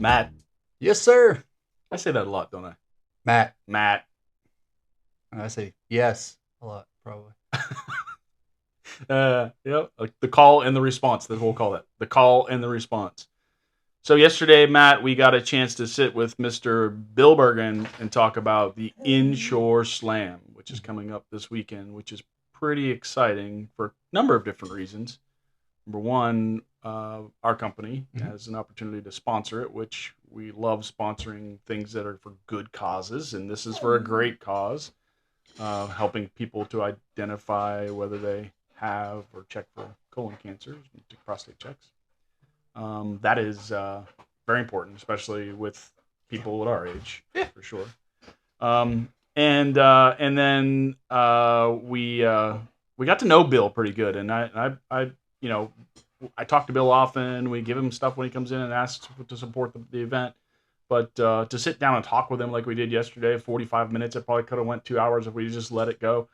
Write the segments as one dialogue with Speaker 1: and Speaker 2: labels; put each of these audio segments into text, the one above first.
Speaker 1: Matt.
Speaker 2: Yes, sir.
Speaker 1: I say that a lot, don't I?
Speaker 2: Matt.
Speaker 1: Matt.
Speaker 2: I say yes a lot, probably.
Speaker 1: Yep. Like the call and the response. That's what we'll call it. The call and the response. So yesterday, Matt, we got a chance to sit with Mr. Bill Bergin and talk about the Inshore Slam, which is coming up this weekend, which is pretty exciting for a number of different reasons. Number one, our company has an opportunity to sponsor it, which we love sponsoring things that are for good causes, and this is for a great cause, helping people to identify whether they have or check for colon cancer, prostate checks. That is very important, especially with people at our age, for sure. And then we got to know Bill pretty good, and I talk to Bill often. We give him stuff when he comes in and asks to support the event. But to sit down and talk with him like we did yesterday, 45 minutes, it probably could have went 2 hours if we just let it go.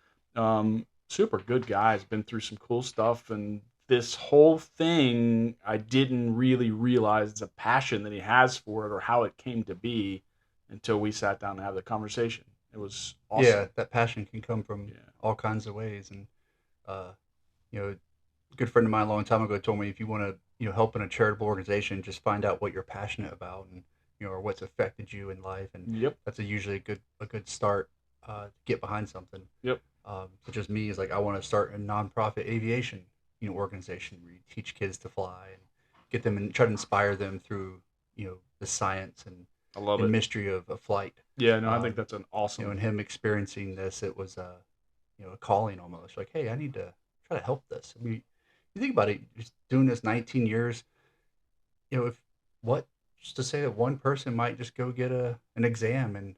Speaker 1: Super good guy. Has been through some cool stuff. And this whole thing, I didn't really realize the passion that he has for it or how it came to be until we sat down and had the conversation. It was awesome.
Speaker 2: Yeah, that passion can come from all kinds of ways. And, a good friend of mine a long time ago told me if you want to, help in a charitable organization, just find out what you're passionate about and, or what's affected you in life. And that's usually a good start to get behind something.
Speaker 1: Yep.
Speaker 2: Such as me is like, I want to start a nonprofit aviation, organization where you teach kids to fly and get them and try to inspire them through, the science and
Speaker 1: I love
Speaker 2: and
Speaker 1: it.
Speaker 2: mystery of flight.
Speaker 1: Yeah, no, I think that's an awesome.
Speaker 2: And him experiencing this, it was a calling almost. Like, hey, I need to try to help this. I mean, you think about it, just doing this 19 years. If just to say that one person might just go get an exam and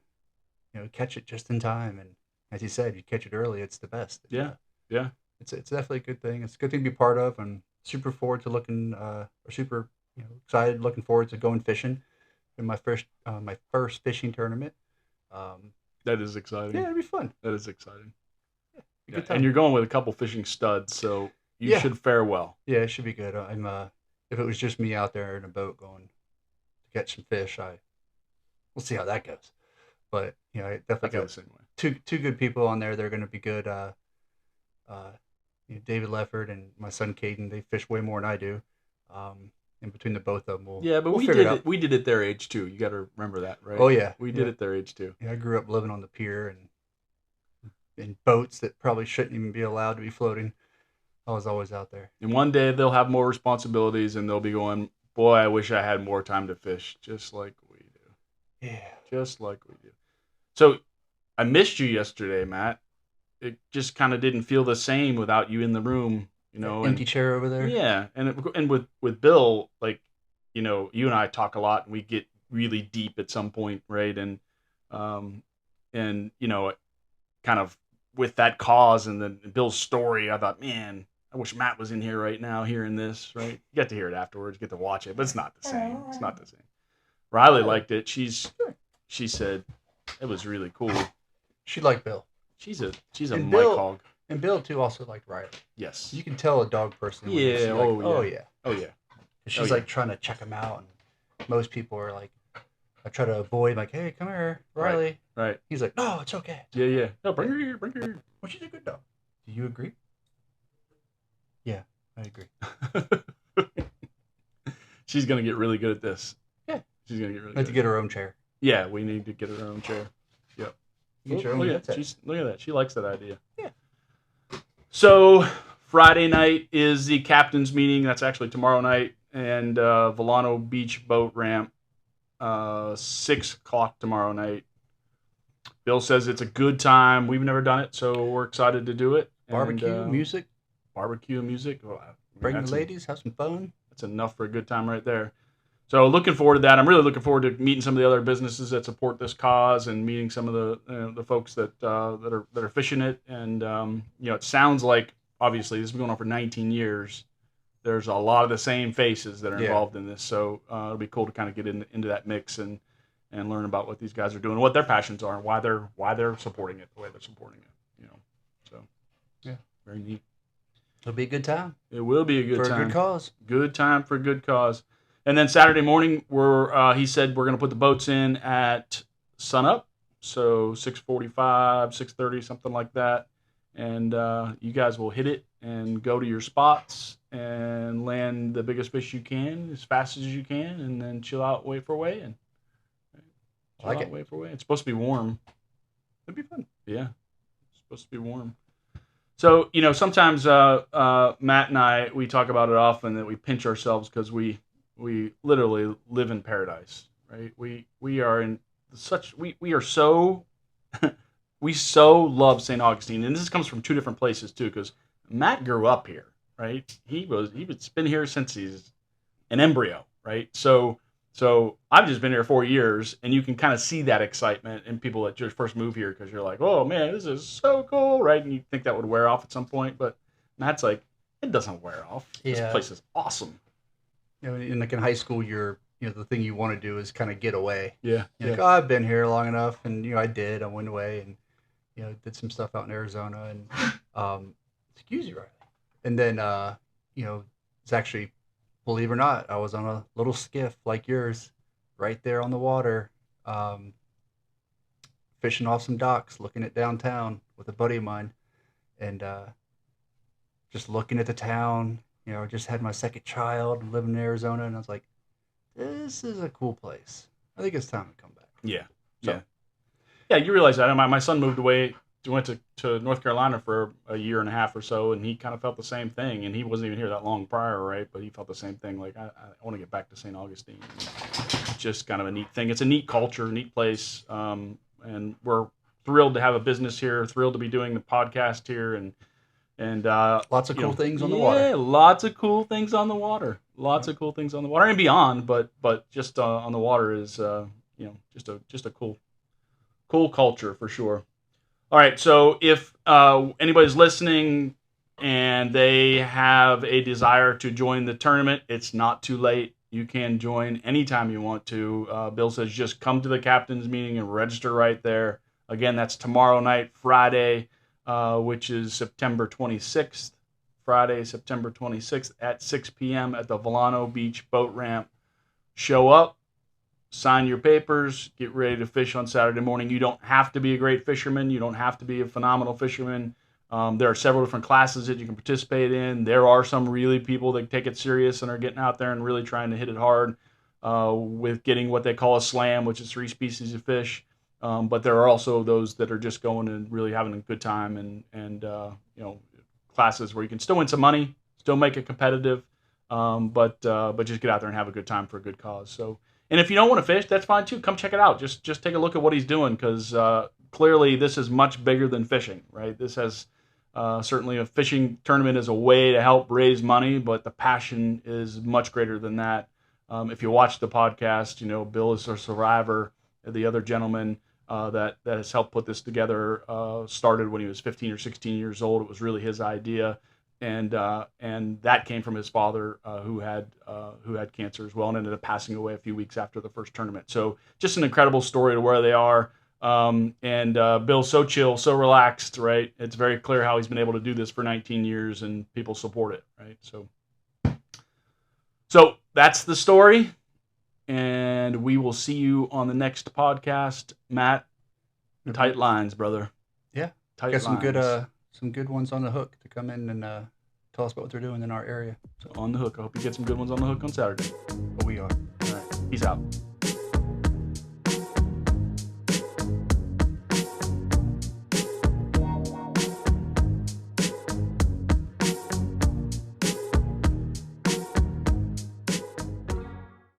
Speaker 2: catch it just in time, and as you said, you catch it early, it's the best.
Speaker 1: Yeah.
Speaker 2: It's definitely a good thing. It's a good thing to be part of, and super forward to super excited, looking forward to going fishing in my first fishing tournament.
Speaker 1: That is exciting.
Speaker 2: Yeah, it'd be fun.
Speaker 1: That is exciting.
Speaker 2: Yeah,
Speaker 1: and you're going with a couple fishing studs, so you should fare well.
Speaker 2: Yeah, it should be good. If it was just me out there in a boat going to catch some fish, we'll see how that goes. But I definitely got
Speaker 1: the same way.
Speaker 2: Two good people on there. They're going to be good. David Lefford and my son Caden, they fish way more than I do. And between the both of them,
Speaker 1: we'll
Speaker 2: figure it out.
Speaker 1: We did it their age too. You got to remember that, right?
Speaker 2: Oh yeah,
Speaker 1: we did it their age too.
Speaker 2: Yeah, I grew up living on the pier and in boats that probably shouldn't even be allowed to be floating. I was always out there.
Speaker 1: And one day they'll have more responsibilities and they'll be going, boy, I wish I had more time to fish, just like we do.
Speaker 2: Yeah,
Speaker 1: just like we do. So I missed you yesterday, Matt. It just kind of didn't feel the same without you in the room,
Speaker 2: Empty chair over there.
Speaker 1: Yeah, and with Bill, like, you and I talk a lot, and we get really deep at some point, right? And kind of with that cause and then Bill's story, I thought, man, I wish Matt was in here right now hearing this, right? You get to hear it afterwards, get to watch it, but it's not the same. It's not the same. Riley liked it. She said it was really cool.
Speaker 2: She liked Bill.
Speaker 1: She's a Mike hog.
Speaker 2: And Bill too also liked Riley.
Speaker 1: Yes.
Speaker 2: You can tell a dog person.
Speaker 1: Yeah.
Speaker 2: Oh yeah. She's like trying to check him out, and most people are like, I try to avoid, like, hey, come here, Riley.
Speaker 1: Right.
Speaker 2: He's like, no, it's okay.
Speaker 1: Yeah. No, bring her here.
Speaker 2: Well, she's a good dog. Do you agree? Yeah, I agree.
Speaker 1: She's gonna get really good at this.
Speaker 2: Yeah.
Speaker 1: She's gonna get really.
Speaker 2: Good to get her own chair.
Speaker 1: Yeah, we need to get her own chair. Yep. Look at that. She likes that idea.
Speaker 2: Yeah.
Speaker 1: So Friday night is the captain's meeting. That's actually tomorrow night, and Volano Beach boat ramp, 6 o'clock tomorrow night. Bill says it's a good time. We've never done it, so we're excited to do it.
Speaker 2: Barbecue, music.
Speaker 1: Well,
Speaker 2: bring the ladies, have some fun.
Speaker 1: That's enough for a good time right there. So looking forward to that. I'm really looking forward to meeting some of the other businesses that support this cause and meeting some of the folks that are fishing it. And it sounds like, obviously this has been going on for 19 years. There's a lot of the same faces that are involved in this. So it'll be cool to kind of get into that mix and learn about what these guys are doing, what their passions are, and why they're supporting it the way they're supporting it. So very neat.
Speaker 2: It'll be a good time.
Speaker 1: It will be a good time
Speaker 2: for a good cause.
Speaker 1: Good time for a good cause. And then Saturday morning, he said we're going to put the boats in at sunup, so 6:45, 6:30, something like that. And you guys will hit it and go to your spots and land the biggest fish you can as fast as you can, and then chill out, wait for weigh-in. Wait for weigh-in. It's supposed to be warm. It'd be fun. Yeah, it's supposed to be warm. So, sometimes Matt and I, we talk about it often that we pinch ourselves because we literally live in paradise, right? We are in such we are so we so love St. Augustine, and this comes from two different places too. Because Matt grew up here, right? He's been here since he's an embryo, right? So I've just been here 4 years, and you can kind of see that excitement in people that just first move here because you're like, oh man, this is so cool, right? And you think that would wear off at some point, but Matt's like, it doesn't wear off.
Speaker 2: Yeah.
Speaker 1: This place is awesome.
Speaker 2: In high school, the thing you want to do is kind of get away.
Speaker 1: Yeah.
Speaker 2: Like, oh, I've been here long enough, and I did. I went away and did some stuff out in Arizona, and excuse you, Riley. And then it's actually, believe it or not, I was on a little skiff like yours, right there on the water, fishing off some docks, looking at downtown with a buddy of mine, and just looking at the town. Just had my second child, living in Arizona, and I was like, this is a cool place. I think it's time to come back.
Speaker 1: Yeah. Yeah, you realize that. My son moved away, went to North Carolina for a year and a half or so, and he kind of felt the same thing. And he wasn't even here that long prior, right? But he felt the same thing. Like, I want to get back to St. Augustine. It's just kind of a neat thing. It's a neat culture, neat place. And we're thrilled to have a business here, thrilled to be doing the podcast here, and
Speaker 2: lots of cool things on the water.
Speaker 1: Yeah, lots of cool things on the water. Lots of cool things on the water and beyond, but just on the water is just a cool culture for sure. All right, so if anybody's listening and they have a desire to join the tournament, it's not too late. You can join anytime you want to. Bill says just come to the captain's meeting and register right there. Again, that's tomorrow night, Friday, which is September 26th. Friday, September 26th at 6 p.m. at the Volano Beach boat ramp. Show up, sign your papers, get ready to fish on Saturday morning. You don't have to be a great fisherman. You don't have to be a phenomenal fisherman. There are several different classes that you can participate in. There are some really people that take it serious and are getting out there and really trying to hit it hard with getting what they call a slam, which is 3 species of fish. But there are also those that are just going and really having a good time and classes where you can still win some money, still make it competitive, but just get out there and have a good time for a good cause. So, and if you don't want to fish, that's fine too. Come check it out. Just take a look at what he's doing because clearly this is much bigger than fishing, right? This has certainly a fishing tournament is a way to help raise money, but the passion is much greater than that. If you watch the podcast, Bill is a survivor. The other gentleman that has helped put this together started when he was 15 or 16 years old. It was really his idea, and that came from his father who had cancer as well and ended up passing away a few weeks after the first tournament. So just an incredible story to where they are. Bill's so chill, so relaxed, right? It's very clear how he's been able to do this for 19 years and people support it, right? So that's the story. And we will see you on the next podcast. Matt, tight lines, brother.
Speaker 2: Yeah.
Speaker 1: Tight
Speaker 2: got
Speaker 1: lines.
Speaker 2: some good ones on the hook to come in and tell us about what they're doing in our area.
Speaker 1: So on the hook. I hope you get some good ones on the hook on Saturday.
Speaker 2: But we are.
Speaker 1: All right. Peace out.